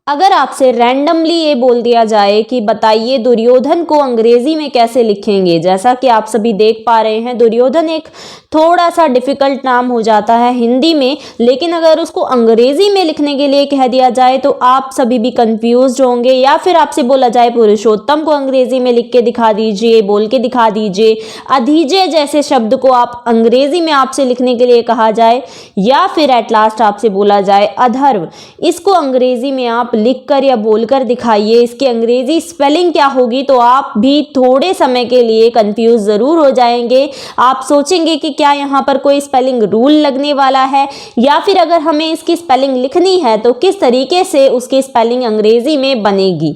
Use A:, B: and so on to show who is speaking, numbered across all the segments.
A: अगर आपसे रैंडमली ये बोल दिया जाए कि बताइए दुर्योधन को अंग्रेजी में कैसे लिखेंगे, जैसा कि आप सभी देख पा रहे हैं दुर्योधन एक थोड़ा सा डिफिकल्ट नाम हो जाता है हिंदी में, लेकिन अगर उसको अंग्रेजी में लिखने के लिए कह दिया जाए तो आप सभी भी कंफ्यूज होंगे। या फिर आपसे बोला जाए पुरुषोत्तम को अंग्रेजी में लिख के दिखा दीजिए, बोल के दिखा दीजिए, अधीजे जैसे शब्द को आप अंग्रेजी में आपसे लिखने के लिए कहा जाए, या फिर एट लास्ट आपसे बोला जाए अधर्व, इसको अंग्रेजी में आप लिखकर या बोलकर दिखाइए, इसकी अंग्रेजी स्पेलिंग क्या होगी, तो आप भी थोड़े समय के लिए कंफ्यूज जरूर हो जाएंगे। आप सोचेंगे कि क्या यहाँ पर कोई स्पेलिंग रूल लगने वाला है, या फिर अगर हमें इसकी स्पेलिंग लिखनी है तो किस तरीके से उसकी स्पेलिंग अंग्रेजी में बनेगी।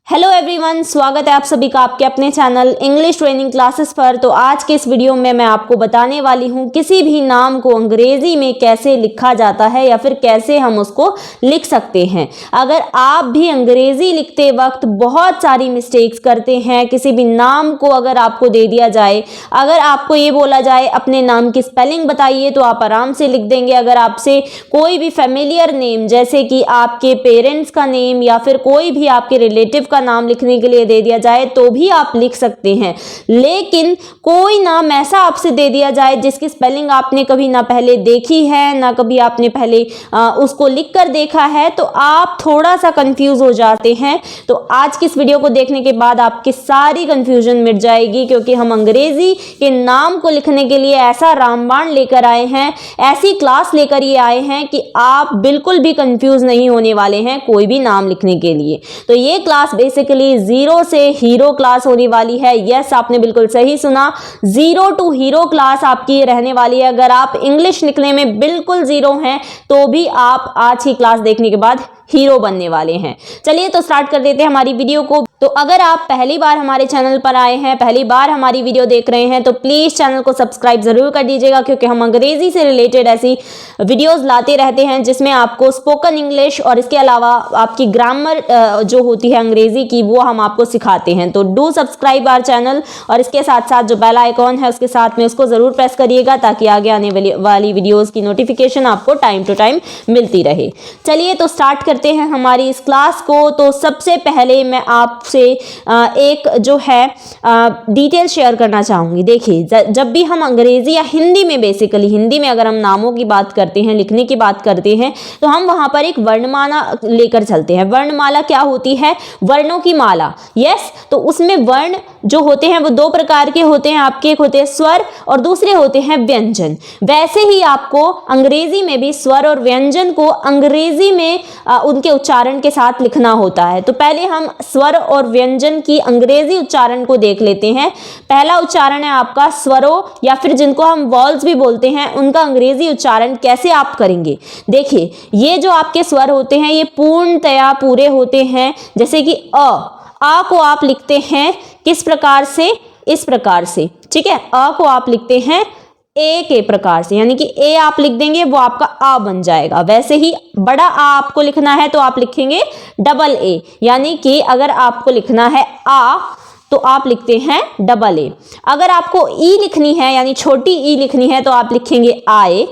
A: हेलो एवरीवन, स्वागत है आप सभी का आपके अपने चैनल इंग्लिश ट्रेनिंग क्लासेस पर। तो आज के इस वीडियो में मैं आपको बताने वाली हूँ किसी भी नाम को अंग्रेजी में कैसे लिखा जाता है या फिर कैसे हम उसको लिख सकते हैं। अगर आप भी अंग्रेजी लिखते वक्त बहुत सारी मिस्टेक्स करते हैं, किसी भी नाम को अगर आपको दे दिया जाए, अगर आपको ये बोला जाए अपने नाम की स्पेलिंग बताइए तो आप आराम से लिख देंगे। अगर आपसे कोई भी फेमिलियर नेम जैसे कि आपके पेरेंट्स का नेम या फिर कोई भी आपके रिलेटिव नाम लिखने के लिए दे दिया जाए तो भी आप लिख सकते हैं। लेकिन कोई नाम ऐसा आपसे दे दिया जाए जिसकी स्पेलिंग आपने कभी ना पहले देखी है ना कभी आपने पहले उसको लिखकर देखा है, तो आप थोड़ा सा कंफ्यूज हो जाते हैं। तो आज की इस वीडियो को देखने के बाद आपकी सारी कंफ्यूजन मिट जाएगी, क्योंकि हम अंग्रेजी के नाम को लिखने के लिए ऐसा रामबाण लेकर आए हैं, ऐसी क्लास लेकर ये आए हैं कि आप बिल्कुल भी कंफ्यूज नहीं होने वाले हैं कोई भी नाम लिखने के लिए। तो ये क्लास बेसिकली जीरो से हीरो क्लास होने वाली है। यस, आपने बिल्कुल सही सुना, जीरो टू हीरो क्लास आपकी रहने वाली है। अगर आप इंग्लिश लिखने में बिल्कुल जीरो हैं तो भी आप आज की क्लास देखने के बाद हीरो बनने वाले हैं। चलिए तो स्टार्ट कर देते हैं हमारी वीडियो को। तो अगर आप पहली बार हमारे चैनल पर आए हैं, पहली बार हमारी वीडियो देख रहे हैं, तो प्लीज चैनल को सब्सक्राइब जरूर कर दीजिएगा, क्योंकि हम अंग्रेजी से रिलेटेड ऐसी वीडियोस लाते रहते हैं जिसमें आपको स्पोकन इंग्लिश और इसके अलावा आपकी ग्रामर जो होती है अंग्रेजी की वो हम आपको सिखाते हैं। तो डू सब्सक्राइब आवर चैनल, और इसके साथ साथ जो बेल आइकॉन है उसके साथ में उसको जरूर प्रेस करिएगा ताकि आगे आने वाली वीडियोज की नोटिफिकेशन आपको टाइम टू टाइम मिलती रहे। चलिए तो स्टार्ट करते हैं हमारी इस क्लास को। तो सबसे पहले मैं आपसे एक जो है डिटेल शेयर करना चाहूंगी। देखिए, जब भी हम अंग्रेजी या हिंदी में, बेसिकली हिंदी में अगर हम नामों की बात करते हैं, लिखने की बात करते हैं, तो हम वहां पर एक वर्णमाला लेकर चलते हैं। वर्णमाला क्या होती है? वर्णों की माला। यस, तो उसमें वर्ण जो होते हैं वो दो प्रकार के होते हैं आपके, एक होते हैं स्वर और दूसरे होते हैं व्यंजन। वैसे ही आपको अंग्रेजी में भी स्वर और व्यंजन को अंग्रेजी में उनके उच्चारण के साथ लिखना होता है। तो पहले हम स्वर और व्यंजन की अंग्रेजी उच्चारण को देख लेते हैं। पहला उच्चारण है आपका स्वरों, या फिर जिनको हम वॉल्स भी बोलते हैं, उनका अंग्रेजी उच्चारण कैसे आप करेंगे। देखिए, ये जो आपके स्वर होते हैं ये पूर्णतया पूरे होते हैं। जैसे कि आ को आप लिखते हैं किस प्रकार से? इस प्रकार से, ठीक है। अ को आप लिखते हैं ए के प्रकार से, यानी कि ए आप लिख देंगे वो आपका आ बन जाएगा। वैसे ही बड़ा आ आपको लिखना है तो आप लिखेंगे डबल ए, यानी कि अगर आपको लिखना है आ तो आप लिखते हैं डबल ए। अगर आपको ई लिखनी है यानी छोटी ई लिखनी है तो आप लिखेंगे आए।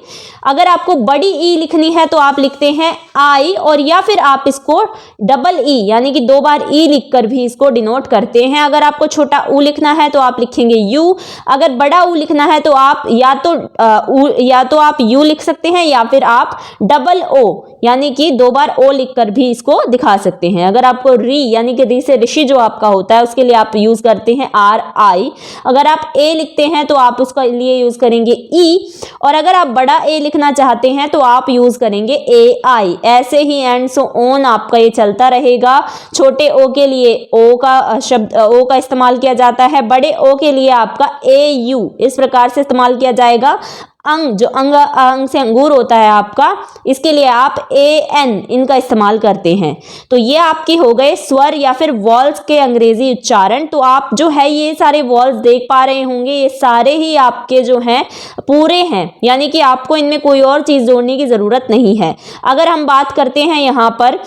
A: अगर आपको बड़ी ई लिखनी है तो आप लिखते हैं आई, और या फिर आप इसको डबल ई यानी कि दो बार ई लिखकर भी इसको डिनोट करते हैं। अगर आपको छोटा ऊ लिखना है तो आप लिखेंगे यू। अगर बड़ा ऊ लिखना है तो आप या तो आप यू लिख सकते हैं, या फिर आप डबल ओ यानी कि दो बार ओ लिखकर भी इसको दिखा सकते हैं। अगर आपको री यानी कि री से ऋषि जो आपका होता है उसके लिए आप यूज करते हैं आर आई। अगर आप ए लिखते हैं तो आप उसके लिए यूज करेंगे ई, और अगर आप बड़ा ए लिखना चाहते हैं तो आप यूज करेंगे ए आई। ऐसे ही एंड सो ऑन आपका ये चलता रहेगा। छोटे ओ के लिए ओ का शब्द ओ का इस्तेमाल किया जाता है, बड़े ओ के लिए आपका ए यू इस प्रकार से इस्तेमाल किया जाएगा। अंग जो अंग से अंगूर होता है आपका, इसके लिए आप ए एन इनका इस्तेमाल करते हैं। तो ये आपके हो गए स्वर या फिर वॉल्स के अंग्रेजी उच्चारण। तो आप जो है ये सारे वॉल्स देख पा रहे होंगे, ये सारे ही आपके जो हैं पूरे हैं, यानी कि आपको इनमें कोई और चीज जोड़ने की जरूरत नहीं है। अगर हम बात करते हैं यहाँ पर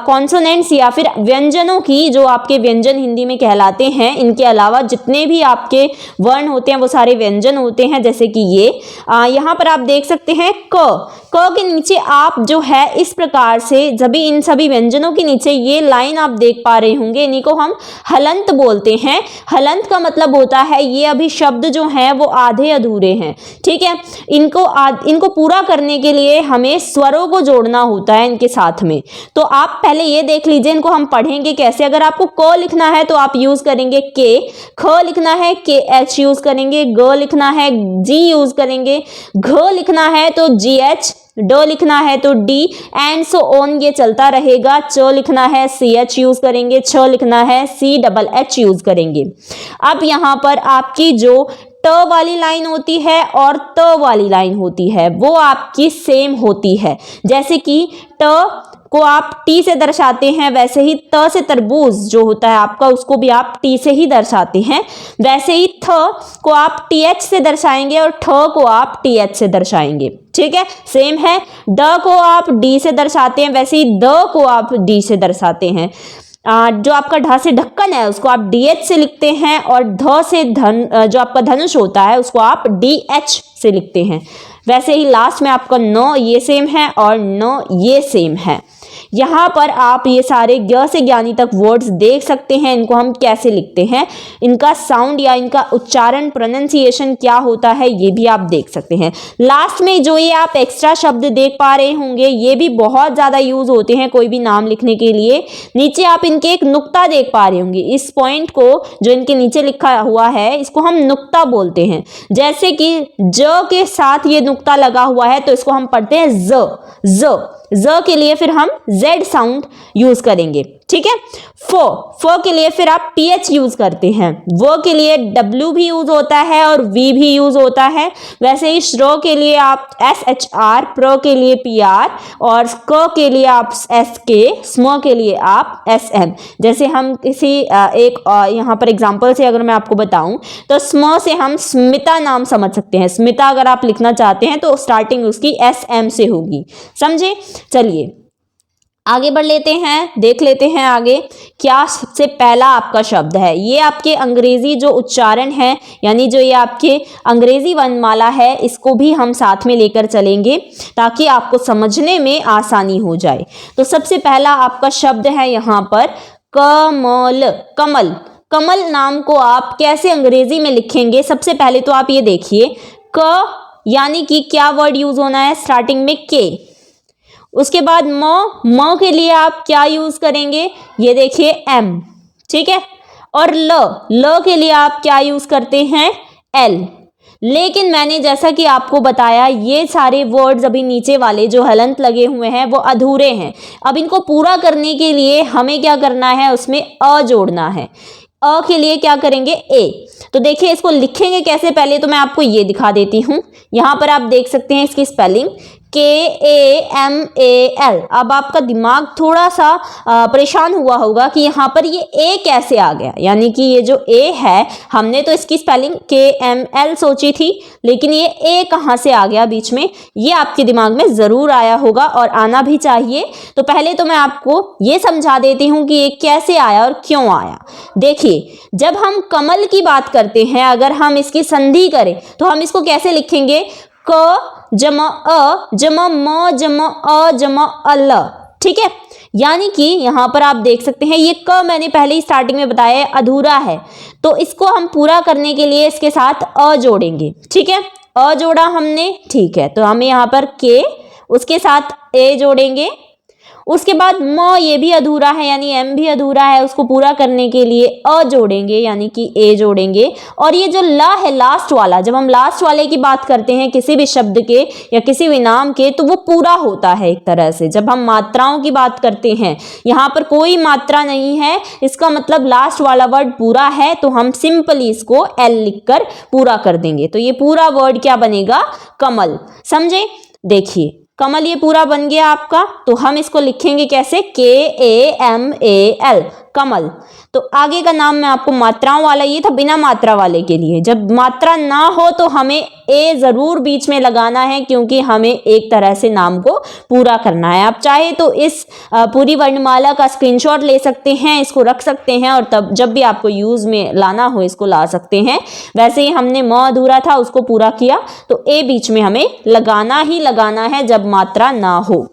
A: कॉन्सोनेंट्स या फिर व्यंजनों की, जो आपके व्यंजन हिंदी में कहलाते हैं, इनके अलावा जितने भी आपके वर्ण होते हैं वो सारे व्यंजन होते हैं। जैसे कि ये यहाँ पर आप देख सकते हैं क के नीचे आप जो है इस प्रकार से इन सभी व्यंजनों के नीचे ये लाइन आप देख पा रहे होंगे, इन्हीं को हम हलंत बोलते हैं। हलंत का मतलब होता है ये अभी शब्द जो हैं वो आधे अधूरे हैं, ठीक है। इनको पूरा करने के लिए हमें स्वरों को जोड़ना होता है इनके साथ में। तो आप पहले ये देख लीजिए, इनको हम पढ़ेंगे कैसे। अगर आपको क लिखना है तो आप यूज करेंगे के, ख लिखना है के एच यूज करेंगे, ग लिखना है जी यूज करेंगे, घ लिखना है तो जी एच, ड लिखना है तो डी, एंड सो ऑन ये चलता रहेगा। च लिखना है सी एच यूज करेंगे, छ लिखना है सी डबल एच यूज करेंगे। अब यहाँ पर आपकी जो ट वाली लाइन होती है और त वाली लाइन होती है वो आपकी सेम होती है। जैसे कि ट को आप टी से दर्शाते हैं, वैसे ही त से तरबूज जो होता है आपका उसको भी आप टी से ही दर्शाते हैं। वैसे ही थ को आप टी एच से दर्शाएंगे और ठ को आप टी एच से दर्शाएंगे, ठीक है, सेम है। ड को आप डी से दर्शाते हैं, वैसे ही द को आप डी से दर्शाते हैं। जो आपका ढ से ढक्कन है उसको आप डी एच से लिखते हैं और ध से जो आपका धनुष होता है उसको आप डी एच से लिखते हैं। वैसे ही लास्ट में आपका न ये सेम है और न ये सेम है। यहाँ पर आप ये सारे ग से ज्ञानी तक वर्ड्स देख सकते हैं, इनको हम कैसे लिखते हैं, इनका साउंड या इनका उच्चारण प्रोनाउंसिएशन क्या होता है ये भी आप देख सकते हैं। लास्ट में जो ये आप एक्स्ट्रा शब्द देख पा रहे होंगे ये भी बहुत ज़्यादा यूज होते हैं कोई भी नाम लिखने के लिए। नीचे आप इनके एक नुक्ता देख पा रहे होंगे, इस पॉइंट को जो इनके नीचे लिखा हुआ है इसको हम नुक्ता बोलते हैं। जैसे कि ज के साथ ये नुक्ता लगा हुआ है तो इसको हम पढ़ते हैं ज के लिए फिर हम जेड साउंड यूज करेंगे, ठीक है। फ के लिए फिर आप ph यूज करते हैं। व के लिए w भी यूज होता है और v भी यूज होता है। वैसे ही श्र के लिए आप SHR, प्र के लिए PR और क के लिए आप SK, स्म के लिए आप SM। जैसे हम किसी एक यहाँ पर एग्जांपल से अगर मैं आपको बताऊं तो स्म से हम स्मिता नाम समझ सकते हैं। स्मिता अगर आप लिखना चाहते हैं तो स्टार्टिंग उसकी SM से होगी, समझे। चलिए आगे बढ़ लेते हैं, देख लेते हैं आगे क्या सबसे पहला आपका शब्द है। ये आपके अंग्रेजी जो उच्चारण है यानी जो ये आपके अंग्रेजी वर्णमाला है इसको भी हम साथ में लेकर चलेंगे ताकि आपको समझने में आसानी हो जाए। तो सबसे पहला आपका शब्द है यहाँ पर कमल। कमल, कमल नाम को आप कैसे अंग्रेजी में लिखेंगे, सबसे पहले तो आप ये देखिए क यानी कि क्या वर्ड यूज होना है, स्टार्टिंग में के। उसके बाद म के लिए आप क्या यूज करेंगे, ये देखिए M, ठीक है। और ल के लिए आप क्या यूज करते हैं, L। लेकिन मैंने जैसा कि आपको बताया ये सारे वर्ड्स अभी नीचे वाले जो हलंत लगे हुए हैं वो अधूरे हैं। अब इनको पूरा करने के लिए हमें क्या करना है, उसमें अ जोड़ना है। अ के लिए क्या करेंगे, ए। तो देखिए इसको लिखेंगे कैसे, पहले तो मैं आपको ये दिखा देती हूँ। यहाँ पर आप देख सकते हैं इसकी स्पेलिंग KAMAL। अब आपका दिमाग थोड़ा सा परेशान हुआ होगा कि यहाँ पर ये ए कैसे आ गया, यानी कि ये जो ए है हमने तो इसकी स्पेलिंग KML सोची थी लेकिन ये ए कहाँ से आ गया बीच में, ये आपके दिमाग में ज़रूर आया होगा और आना भी चाहिए। तो पहले तो मैं आपको ये समझा देती हूँ कि ये कैसे आया और क्यों आया। देखिए जब हम कमल की बात करते हैं अगर हम इसकी संधि करें तो हम इसको कैसे लिखेंगे, क जमा अ जमा म जमा अ जमा अल, ठीक है। यानी कि यहाँ पर आप देख सकते हैं ये क मैंने पहले ही स्टार्टिंग में बताया है अधूरा है, तो इसको हम पूरा करने के लिए इसके साथ अ जोड़ेंगे, ठीक है। अ जोड़ा हमने, ठीक है, तो हमें यहाँ पर के, उसके साथ ए जोड़ेंगे। उसके बाद म ये भी अधूरा है यानी एम भी अधूरा है, उसको पूरा करने के लिए अ जोड़ेंगे यानी कि ए जोड़ेंगे। और ये जो ला है लास्ट वाला, जब हम लास्ट वाले की बात करते हैं किसी भी शब्द के या किसी भी नाम के तो वो पूरा होता है एक तरह से। जब हम मात्राओं की बात करते हैं यहाँ पर कोई मात्रा नहीं है, इसका मतलब लास्ट वाला वर्ड पूरा है, तो हम सिंपली इसको एल लिखकर पूरा कर देंगे। तो ये पूरा वर्ड क्या बनेगा, कमल, समझे। देखिए कमल ये पूरा बन गया आपका, तो हम इसको लिखेंगे कैसे, KAMAL, कमल। तो आगे का नाम मैं आपको मात्राओं वाला, ये था बिना मात्रा वाले के लिए। जब मात्रा ना हो तो हमें ए जरूर बीच में लगाना है, क्योंकि हमें एक तरह से नाम को पूरा करना है। आप चाहे तो इस पूरी वर्णमाला का स्क्रीनशॉट ले सकते हैं, इसको रख सकते हैं, और तब जब भी आपको यूज में लाना हो इसको ला सकते हैं। वैसे ही हमने म अधूरा था उसको पूरा किया, तो ए बीच में हमें लगाना ही लगाना है जब मात्रा ना हो।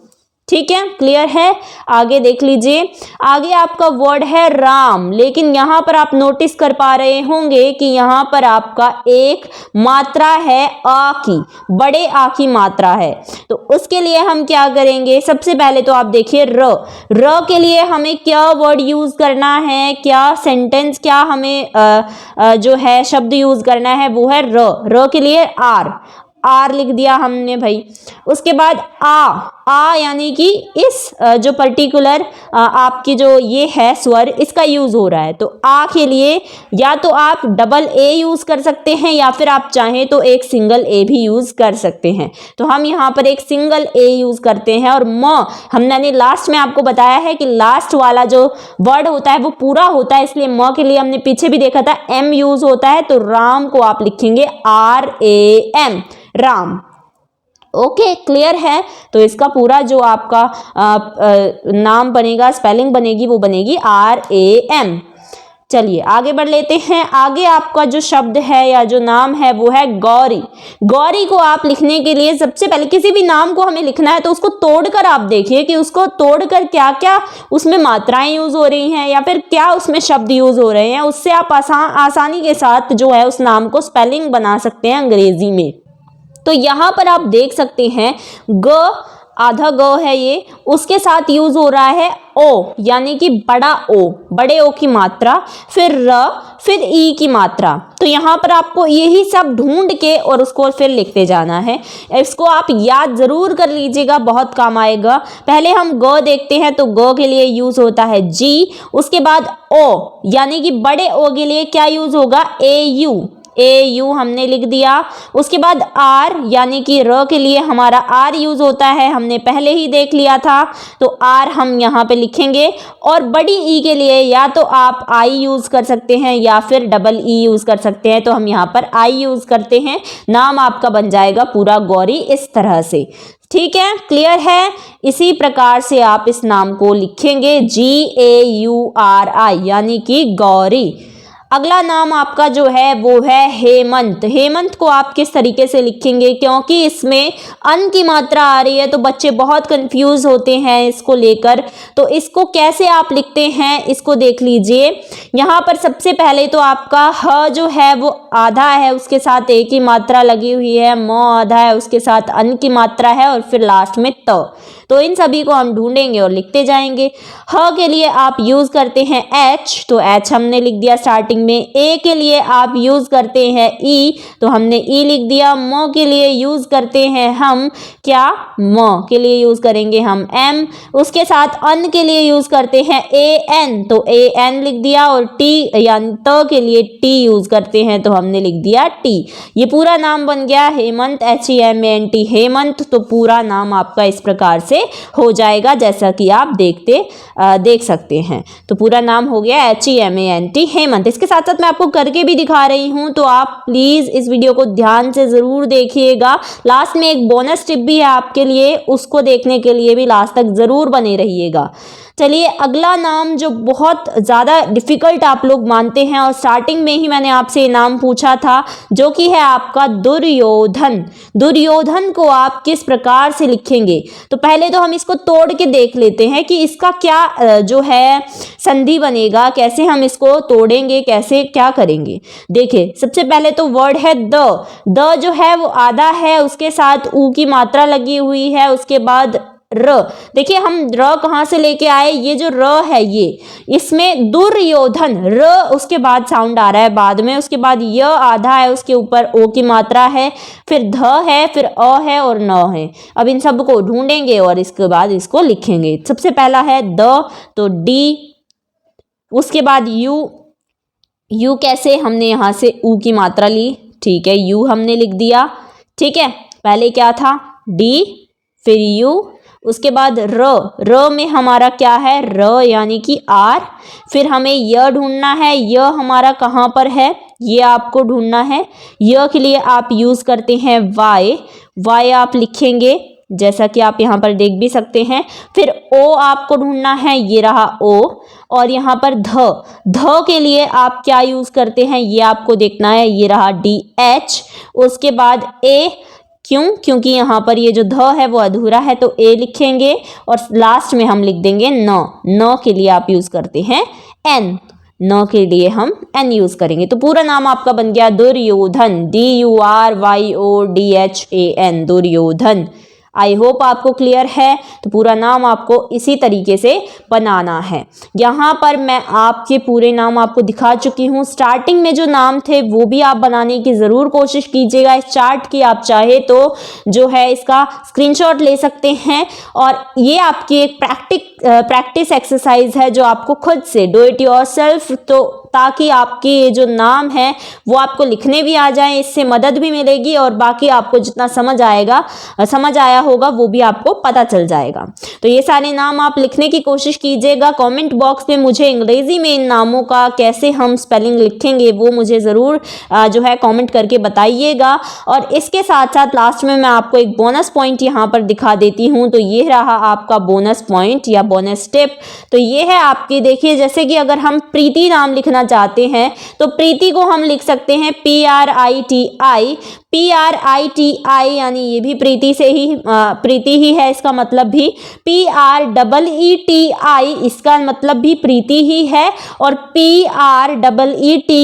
A: ठीक है, क्लियर है। आगे देख लीजिए, आगे आपका वर्ड है राम, लेकिन यहां पर आप नोटिस कर पा रहे होंगे कि यहां पर आपका एक मात्रा है आ की, बड़े आ की मात्रा है। तो उसके लिए हम क्या करेंगे, सबसे पहले तो आप देखिए र के लिए हमें क्या वर्ड यूज करना है, क्या सेंटेंस, क्या हमें जो है शब्द यूज करना है, वो है र के लिए आर लिख दिया हमने भाई। उसके बाद आ यानी कि इस जो पर्टिकुलर आपकी जो ये है स्वर, इसका यूज हो रहा है। तो आ के लिए या तो आप डबल ए यूज कर सकते हैं, या फिर आप चाहें तो एक सिंगल ए भी यूज कर सकते हैं। तो हम यहाँ पर एक सिंगल ए यूज करते हैं। और म हमने लास्ट में आपको बताया है कि लास्ट वाला जो वर्ड होता है वो पूरा होता है, इसलिए म के लिए हमने पीछे भी देखा था एम यूज होता है। तो राम को आप लिखेंगे RAM, राम। ओके, क्लियर है। तो इसका पूरा जो आपका नाम बनेगा, स्पेलिंग बनेगी, वो बनेगी RAM। चलिए आगे बढ़ लेते हैं। आगे आपका जो शब्द है या जो नाम है वो है गौरी। गौरी को आप लिखने के लिए सबसे पहले किसी भी नाम को हमें लिखना है तो उसको तोड़कर आप देखिए कि उसको तोड़कर क्या क्या उसमें मात्राएं यूज हो रही हैं, या फिर क्या उसमें शब्द यूज हो रहे हैं। उससे आप आसानी के साथ जो है उस नाम को स्पेलिंग बना सकते हैं अंग्रेजी में। तो यहाँ पर आप देख सकते हैं ग, आधा ग है ये, उसके साथ यूज हो रहा है ओ, यानी कि बड़ा ओ, बड़े ओ की मात्रा, फिर र, फिर ई की मात्रा। तो यहाँ पर आपको यही सब ढूंढ के और उसको फिर लिखते जाना है। इसको आप याद जरूर कर लीजिएगा, बहुत काम आएगा। पहले हम ग देखते हैं, तो ग के लिए यूज होता है जी। उसके बाद ओ यानी कि बड़े ओ के लिए क्या यूज होगा, AU हमने लिख दिया। उसके बाद आर यानी कि र के लिए हमारा आर यूज होता है, हमने पहले ही देख लिया था, तो आर हम यहाँ पे लिखेंगे। और बड़ी ई के लिए या तो आप आई यूज कर सकते हैं या फिर डबल ई यूज कर सकते हैं। तो हम यहाँ पर आई यूज करते हैं, नाम आपका बन जाएगा पूरा गौरी इस तरह से। ठीक है, क्लियर है। इसी प्रकार से आप इस नाम को लिखेंगे GAURI यानी कि गौरी। अगला नाम आपका जो है वो है हेमंत। हेमंत को आप किस तरीके से लिखेंगे, क्योंकि इसमें अन की मात्रा आ रही है तो बच्चे बहुत कंफ्यूज होते हैं इसको लेकर। तो इसको कैसे आप लिखते हैं इसको देख लीजिए। यहाँ पर सबसे पहले तो आपका ह जो है वो आधा है, उसके साथ ए की मात्रा लगी हुई है, म आधा है, उसके साथ अन की मात्रा है, और फिर लास्ट में त। तो इन सभी को हम ढूंढेंगे और लिखते जाएंगे। ह के लिए आप यूज करते हैं H, तो H हमने लिख दिया स्टार्टिंग में। ए के लिए आप यूज करते हैं ई, तो हमने ई लिख दिया। म के लिए यूज करते हैं हम क्या, म के लिए यूज करेंगे हम M। उसके साथ अन के लिए यूज करते हैं AN, तो AN लिख दिया। और टी यानी त के लिए टी यूज करते हैं, तो हमने लिख दिया टी। ये पूरा नाम बन गया हेमंत, HEMANT, हेमंत। तो पूरा नाम आपका इस प्रकार से हो जाएगा, जैसा कि आप देख सकते हैं। तो पूरा नाम हो गया HEMANT, हेमंत। इसके साथ साथ मैं आपको करके भी दिखा रही हूं, तो आप प्लीज इस वीडियो को ध्यान से जरूर देखिएगा। लास्ट में एक बोनस टिप भी है आपके लिए, उसको देखने के लिए भी लास्ट तक जरूर बने रहिएगा। चलिए अगला नाम जो बहुत ज़्यादा डिफ़िकल्ट आप लोग मानते हैं, और स्टार्टिंग में ही मैंने आपसे ये नाम पूछा था, जो कि है आपका दुर्योधन। दुर्योधन को आप किस प्रकार से लिखेंगे, तो पहले तो हम इसको तोड़ के देख लेते हैं कि इसका क्या जो है संधि बनेगा, कैसे हम इसको तोड़ेंगे, कैसे क्या करेंगे। देखिए सबसे पहले तो वर्ड है द जो है वो आधा है, उसके साथ ऊ की मात्रा लगी हुई है। उसके बाद र, देखिए हम र कहाँ से लेके आए, ये जो र है ये, इसमें दुर्योधन, र उसके बाद साउंड आ रहा है बाद में। उसके बाद य आधा है, उसके ऊपर ओ की मात्रा है, फिर ध है, फिर अ है और न है। अब इन सब को ढूंढेंगे और इसके बाद इसको लिखेंगे। सबसे पहला है द, तो डी। उसके बाद यू कैसे, हमने यहाँ से ऊ की मात्रा ली, ठीक है, यू हमने लिख दिया। ठीक है, पहले क्या था डी, फिर यू, उसके बाद र में हमारा क्या है, र यानी कि आर। फिर हमें य ढूंढना है, य हमारा कहाँ पर है, ये आपको ढूंढना है। य के लिए आप यूज़ करते हैं वाई आप लिखेंगे, जैसा कि आप यहाँ पर देख भी सकते हैं। फिर ओ आपको ढूंढना है, ये रहा ओ। और यहाँ पर ध के लिए आप क्या यूज़ करते हैं, ये आपको देखना है, ये रहा DH। उसके बाद ए, क्योंकि यहाँ पर ये जो ध है वो अधूरा है तो ए लिखेंगे। और लास्ट में हम लिख देंगे न के लिए आप यूज़ करते हैं एन, न के लिए हम एन यूज़ करेंगे। तो पूरा नाम आपका बन गया Duryodhan, DURYODHAN, Duryodhan. I hope आपको क्लियर है। तो पूरा नाम आपको इसी तरीके से बनाना है। यहाँ पर मैं आपके पूरे नाम आपको दिखा चुकी हूँ। स्टार्टिंग में जो नाम थे वो भी आप बनाने की ज़रूर कोशिश कीजिएगा। इस चार्ट की आप चाहे तो जो है इसका स्क्रीनशॉट ले सकते हैं, और ये आपकी एक प्रैक्टिस एक्सरसाइज है जो आपको खुद से डू इट योरसेल्फ, तो ताकि आपके ये जो नाम है वो आपको लिखने भी आ जाए, इससे मदद भी मिलेगी और बाकी आपको जितना समझ आया होगा वो भी आपको पता चल जाएगा। तो ये सारे नाम आप लिखने की कोशिश कीजिएगा। कमेंट बॉक्स में मुझे अंग्रेजी में इन नामों का कैसे हम स्पेलिंग लिखेंगे वो मुझे ज़रूर जो है कमेंट करके बताइएगा। और इसके साथ साथ लास्ट में मैं आपको एक बोनस पॉइंट यहाँ पर दिखा देती हूँ। तो ये रहा आपका बोनस पॉइंट या बोनस टिप। तो ये है आपकी, देखिए जैसे कि अगर हम प्रीति नाम लिखना चाहते हैं तो प्रीति को हम लिख सकते हैं PRITI, यानी ये भी प्रीति ही है, इसका मतलब भी PREETI, इसका मतलब भी प्रीति ही है। और PREETY,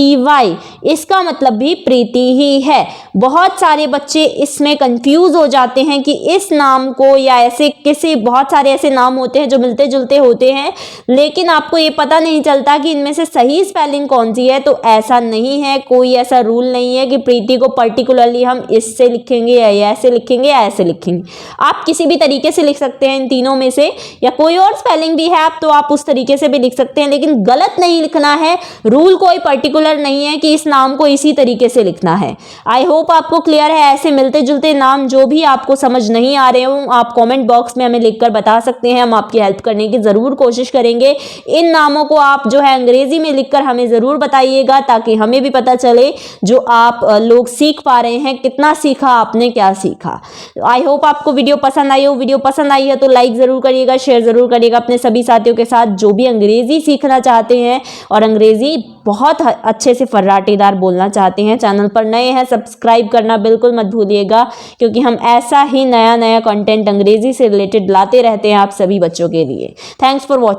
A: इसका मतलब भी प्रीति ही है। बहुत सारे बच्चे इसमें कंफ्यूज हो जाते हैं कि इस नाम को या ऐसे बहुत सारे ऐसे नाम होते हैं जो मिलते जुलते होते हैं, लेकिन आपको ये पता नहीं चलता कि इनमें से सही स्पेलिंग कौन सी है। तो ऐसा नहीं है, कोई ऐसा रूल नहीं है कि प्रीति को पर्टिकुलरली हम इससे लिखेंगे या ऐसे लिखेंगे या ऐसे लिखेंगे। आप किसी भी तरीके से लिख सकते हैं इन तीनों में से, या कोई और स्पेलिंग भी है आप तो आप उस तरीके से भी लिख सकते हैं, लेकिन गलत नहीं लिखना है। रूल कोई पर्टिकुलर नहीं है कि इस नाम को इसी तरीके से लिखना है। आई होप आपको क्लियर है। ऐसे मिलते जुलते नाम जो भी आपको समझ नहीं आ रहे हो आप कमेंट बॉक्स में हमें लिखकर बता सकते हैं, हम आपकी हेल्प करने की ज़रूर कोशिश करेंगे। इन नामों को आप जो है अंग्रेजी में लिखकर हमें ज़रूर बताइएगा, ताकि हमें भी पता चले जो आप लोग सीख पा रहे हैं कितना सीखा आपने, क्या सीखा। आई होप आपको वीडियो पसंद आई हो। वीडियो पसंद आई है तो लाइक ज़रूर करिएगा, शेयर ज़रूर करिएगा अपने सभी साथियों के साथ जो भी अंग्रेज़ी सीखना चाहते हैं और अंग्रेज़ी बहुत अच्छे से फर्राटेदार बोलना चाहते हैं। चैनल पर नए हैं, सब्सक्राइब करना बिल्कुल मत भूलिएगा, क्योंकि हम ऐसा ही नया कंटेंट अंग्रेज़ी से रिलेटेड लाते रहते हैं आप सभी बच्चों के लिए। Thanks for watching.